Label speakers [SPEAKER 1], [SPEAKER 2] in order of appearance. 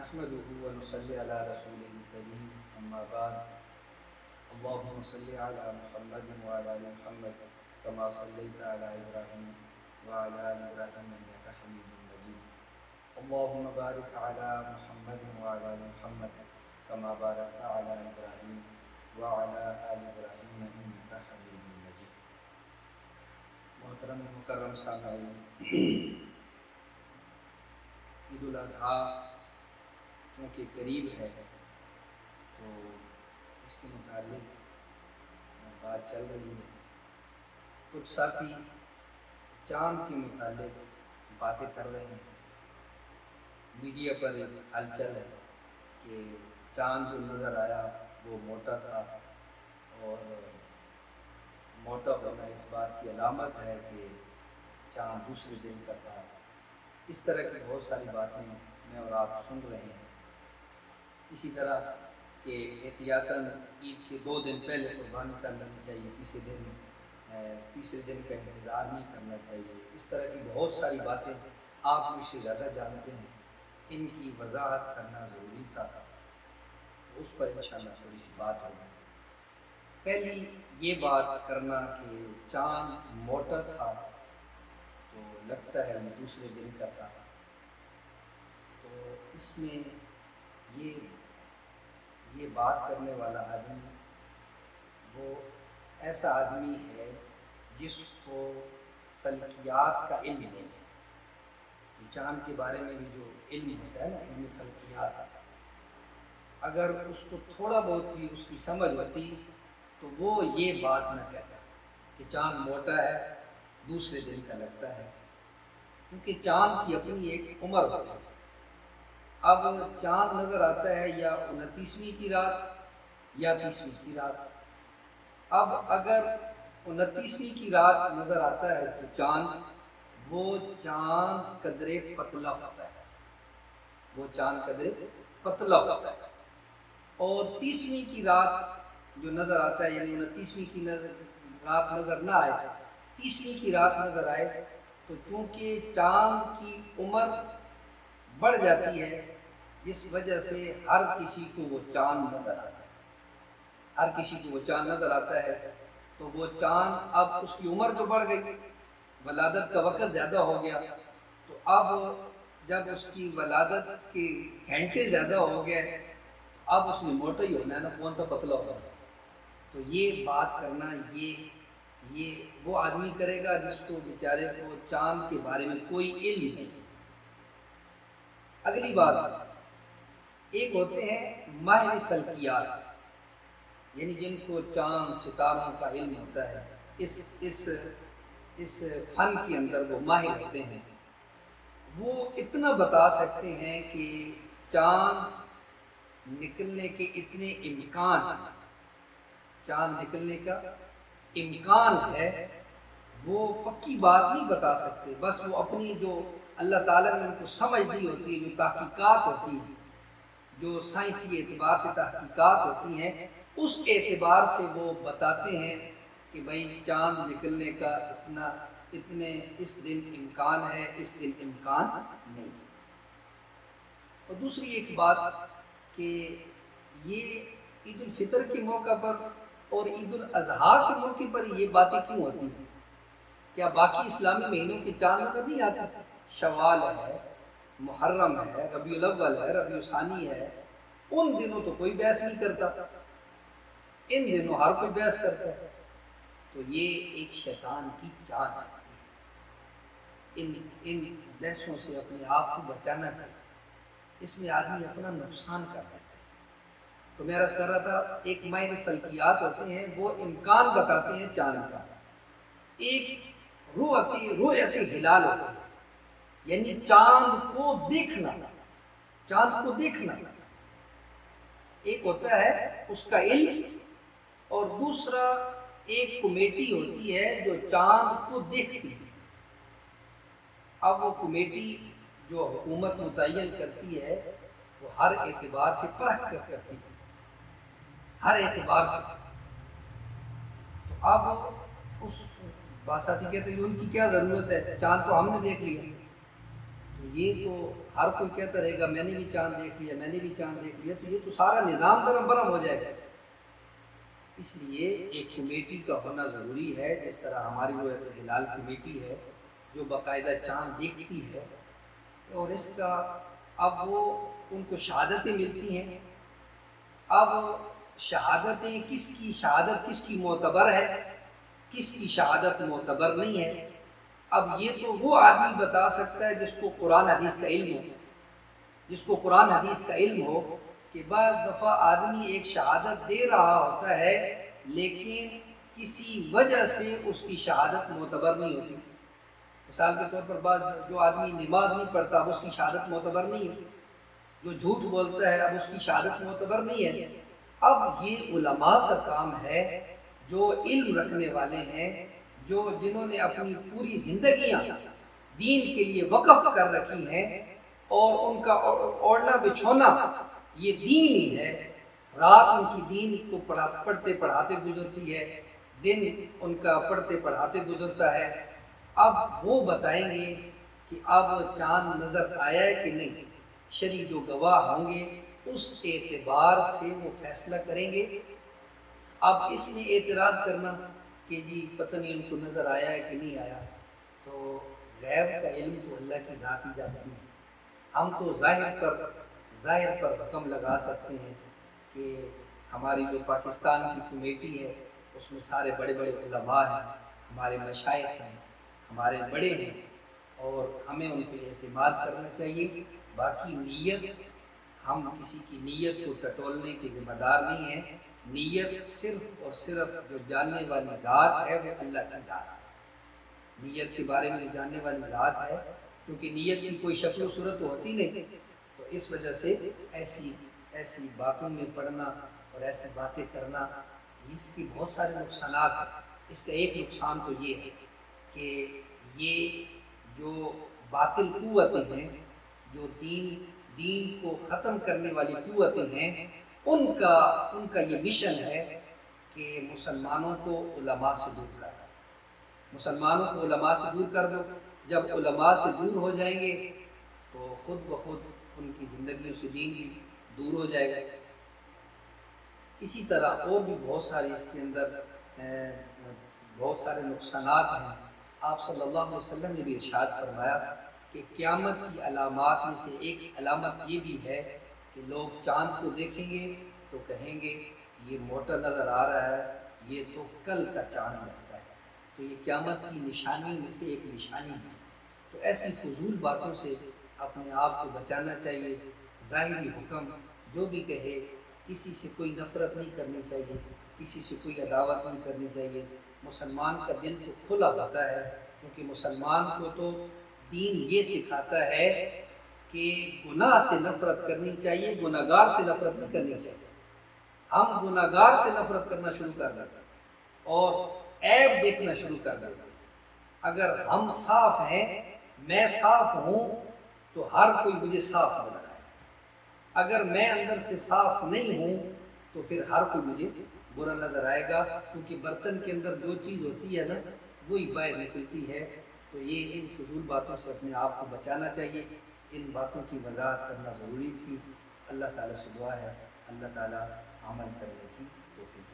[SPEAKER 1] نحمده ونصلي على رسوله الكريم اما بعد اللهم صل على محمد وعلى ال محمد كما صليت على ابراهيم وعلى ال ابراهيم انك حميد مجيد اللهم بارك على محمد وعلى ال محمد كما باركت على ابراهيم وعلى ال ابراهيم انك حميد مجيد۔ محترم مکرم سامعین، عید الاضحیٰ چونکہ قریب ہے تو اس کے متعلق بات چل رہی ہے۔ کچھ ساتھی چاند کے متعلق باتیں کر رہے ہیں۔ میڈیا پر ایک ہلچل ہے کہ چاند جو نظر آیا وہ موٹا تھا، اور موٹا ہونا اس بات کی علامت ہے کہ چاند دوسرے دن کا تھا۔ اس طرح کی بہت ساری باتیں میں اور آپ سن رہے ہیں۔ اسی طرح کہ احتیاطاً عید کے 2 دن پہلے قربانی کر لینی چاہیے، تیسرے دن کا انتظار نہیں کرنا چاہیے۔ اس طرح کی بہت ساری باتیں آپ مجھ سے زیادہ جانتے ہیں، ان کی وضاحت کرنا ضروری تھا، اس پر انشاءاللہ تھوڑی سی بات ہوگی۔ پہلی یہ بات کرنا کہ چاند موٹا تھا تو لگتا ہے یہ دوسرے دن کا تھا، تو اس میں یہ بات کرنے والا آدمی وہ ایسا آدمی ہے جس کو فلکیات کا علم نہیں ہے۔ یہ چاند کے بارے میں بھی جو علم ہوتا ہے نا، علم فلکیات، اگر اس کو تھوڑا بہت بھی اس کی سمجھ ہوتی تو وہ یہ بات نہ کہتا کہ چاند موٹا ہے دوسرے دن کا لگتا ہے، کیونکہ چاند کی اپنی ایک عمر ہوتی ہے۔ اب چاند نظر آتا ہے یا 29ویں کی رات یا 30ویں کی رات۔ اب اگر 29ویں کی رات نظر آتا ہے تو چاند قدرے پتلا ہوتا ہے، وہ چاند قدرے پتلا ہوتا ہے۔ اور 30ویں کی رات جو نظر آتا ہے، یعنی 29ویں کی رات نظر نہ آئے، 30ویں کی رات نظر آئے، تو چونکہ چاند کی عمر بڑھ جاتی ہے، جس وجہ سے ہر کسی کو وہ چاند نظر آتا ہے، ہر کسی کو وہ چاند نظر آتا ہے، تو وہ چاند اب اس کی عمر جو بڑھ گئی، ولادت کا وقت زیادہ ہو گیا، تو اب جب اس کی ولادت کے گھنٹے زیادہ ہو گئے، اب اس میں موٹا ہی ہونا ہے نا، کون سا پتلا ہوگا۔ تو یہ بات کرنا یہ وہ آدمی کرے گا جس کو بیچارے کو چاند کے بارے میں کوئی علم نہیں۔ اگلی بات، ایک ہوتے ہیں ماہر فلکیات، یعنی جن کو چاند ستاروں کا علم ہوتا ہے، اس فن کے اندر وہ ماہر ہوتے ہیں۔ وہ اتنا بتا سکتے ہیں کہ چاند نکلنے کے اتنے امکان ہیں، چاند نکلنے کا امکان ہے، وہ پکی بات نہیں بتا سکتے، بس وہ اپنی جو اللہ تعالیٰ نے ان کو سمجھ دی ہوتی ہے، جو تحقیقات ہوتی ہیں، جو سائنسی اعتبار سے تحقیقات ہوتی ہیں، اس اعتبار سے وہ بتاتے ہیں کہ بھائی چاند نکلنے کا اتنے اس دن امکان ہے، اس دن امکان نہیں۔ اور دوسری ایک بات کہ یہ عید الفطر کے موقع پر اور عید الاضحیٰ کے موقع پر یہ باتیں کیوں ہوتی ہیں؟ کیا باقی اسلامی مہینوں کے چاند نظر نہیں آتے؟ شوال ہے، محرم ہے، ربیع الاول ہے، ربیع الثانی ہے، ان دنوں تو کوئی بحث نہیں کرتا، ان دنوں ہر کوئی بحث کرتا ہے۔ تو یہ ایک شیطان کی چال ہے، ان بحثوں سے اپنے آپ کو بچانا چاہیے، اس میں آدمی اپنا نقصان کر دیتا ہے۔ تو میں عرض کر رہا تھا، ایک ماہر فلکیات ہوتے ہیں، وہ امکان بتاتے ہیں چاند کا۔ ایک رؤیت ہلال ہوتا ہے، یعنی چاند کو دیکھنا، چاند کو دیکھنا ایک ہوتا ہے اس کا علم، اور دوسرا ایک کمیٹی ہوتی ہے جو چاند کو دیکھتی ہے۔ اب وہ کمیٹی جو حکومت متعین کرتی ہے، وہ ہر اعتبار سے پرکھ کر کرتی ہے، ہر اعتبار سے۔ تو اب اس بادشاہ سے کہتے ہیں ان کی کیا ضرورت ہے، چاند تو ہم نے دیکھ لیا۔ تو تو یہ تو ہر کوئی کہتا رہے گا میں نے بھی چاند دیکھ لیا، میں نے بھی چاند دیکھ لیا، تو یہ تو سارا نظام درم برم ہو جائے گا۔ اس لیے ایک کمیٹی کا ہونا ضروری ہے، جس طرح ہماری وہ ہلال کمیٹی ہے جو باقاعدہ چاند دیکھتی ہے، اور اس کا اب وہ ان کو شہادتیں ملتی ہیں۔ اب شہادتیں کس کی شہادت کس کی معتبر ہے، کس کی شہادت معتبر نہیں ہے، اب یہ تو وہ آدمی بتا سکتا ہے جس کو قرآن حدیث کا علم ہو، جس کو قرآن حدیث کا علم ہو کہ بعض دفعہ آدمی ایک شہادت دے رہا ہوتا ہے لیکن کسی وجہ سے اس کی شہادت معتبر نہیں ہوتی۔ مثال کے طور پر بعض جو آدمی نماز نہیں پڑھتا اب اس کی شہادت معتبر نہیں ہے، جو جھوٹ بولتا ہے اب اس کی شہادت معتبر نہیں ہے۔ اب یہ علماء کا کام ہے جو علم رکھنے والے ہیں، جو جنہوں نے اپنی پوری زندگیاں دین کے لیے وقف کر رکھی ہیں، اور ان کا اوڑھنا بچھونا یہ دین ہی ہے، رات ان کی دین کو پڑھتے پڑھاتے گزرتی ہے، دن ان کا پڑھتے پڑھاتے گزرتا ہے۔ اب وہ بتائیں گے کہ اب چاند نظر آیا ہے کہ نہیں، شرعی جو گواہ ہوں گے اس اعتبار سے وہ فیصلہ کریں گے۔ اب اس میں اعتراض کرنا کہ جی پتہ نہیں ان کو نظر آیا ہے کہ نہیں آیا، تو غیب کا علم تو اللہ کی ذات ہی جانتی ہے۔ ہم تو ظاہر پر حکم لگا سکتے ہیں کہ ہماری جو پاکستان کی کمیٹی ہے اس میں سارے بڑے بڑے علماء ہیں، ہمارے مشائخ ہیں، ہمارے بڑے ہیں، اور ہمیں ان پہ اعتماد کرنا چاہیے۔ باقی نیت، ہم کسی کی نیت کو ٹٹولنے کے ذمہ دار نہیں ہیں۔ نیت صرف اور صرف جو جاننے والی ذات ہے وہ اللہ کی ذات ہے۔ نیت کے بارے میں جو جاننے والی ذات ہے، کیونکہ نیت کی کوئی شکل و صورت ہوتی نہیں، تو اس وجہ سے ایسی باتوں میں پڑھنا اور ایسی باتیں کرنا، اس کی بہت سارے نقصانات ہیں۔ اس کا ایک نقصان تو یہ ہے کہ یہ جو باطل قوتیں ہیں، جو دین کو ختم کرنے والی قوتیں ہیں، ان کا یہ مشن ہے کہ مسلمانوں کو علماء سے دور کر دو، مسلمانوں کو علماء سے دور کر دو۔ جب علماء سے دور ہو جائیں گے تو خود بخود ان کی زندگیوں سے دین بھی دور ہو جائے گا۔ اسی طرح اور بھی بہت سارے اس کے اندر بہت سارے نقصانات ہیں۔ آپ صلی اللہ علیہ وسلم نے بھی ارشاد فرمایا کہ قیامت کی علامات میں سے ایک علامت یہ بھی ہے کہ لوگ چاند کو دیکھیں گے تو کہیں گے یہ موٹا نظر آ رہا ہے، یہ تو کل کا چاند لگتا ہے۔ تو یہ قیامت کی نشانیوں میں سے ایک نشانی ہے۔ تو ایسی فضول باتوں سے اپنے آپ کو بچانا چاہیے۔ ظاہری حکم جو بھی کہے، کسی سے کوئی نفرت نہیں کرنی چاہیے، کسی سے کوئی عداوت نہیں کرنی چاہیے۔ مسلمان کا دل تو کھلا ہوتا ہے، کیونکہ مسلمان کو تو دین یہ سکھاتا ہے کہ گناہ سے نفرت کرنی چاہیے، گناہ گار سے نفرت نہیں کرنی چاہیے۔ ہم گناہ گار سے نفرت کرنا شروع کر دیتے ہیں اور عیب دیکھنا شروع کر دیتے ہیں۔ اگر ہم صاف ہیں، میں صاف ہوں، تو ہر کوئی مجھے صاف نظر آئے۔ اگر میں اندر سے صاف نہیں ہوں تو پھر ہر کوئی مجھے برا نظر آئے گا، کیونکہ برتن کے اندر جو چیز ہوتی ہے نا وہی باہر نکلتی ہے۔ تو یہ ان فضول باتوں سے اپنے آپ کو بچانا چاہیے۔ ان باتوں کی وضاحت کرنا ضروری تھی۔ اللہ تعالیٰ سے دعا ہے اللہ تعالیٰ عمل کرنے کی توفیق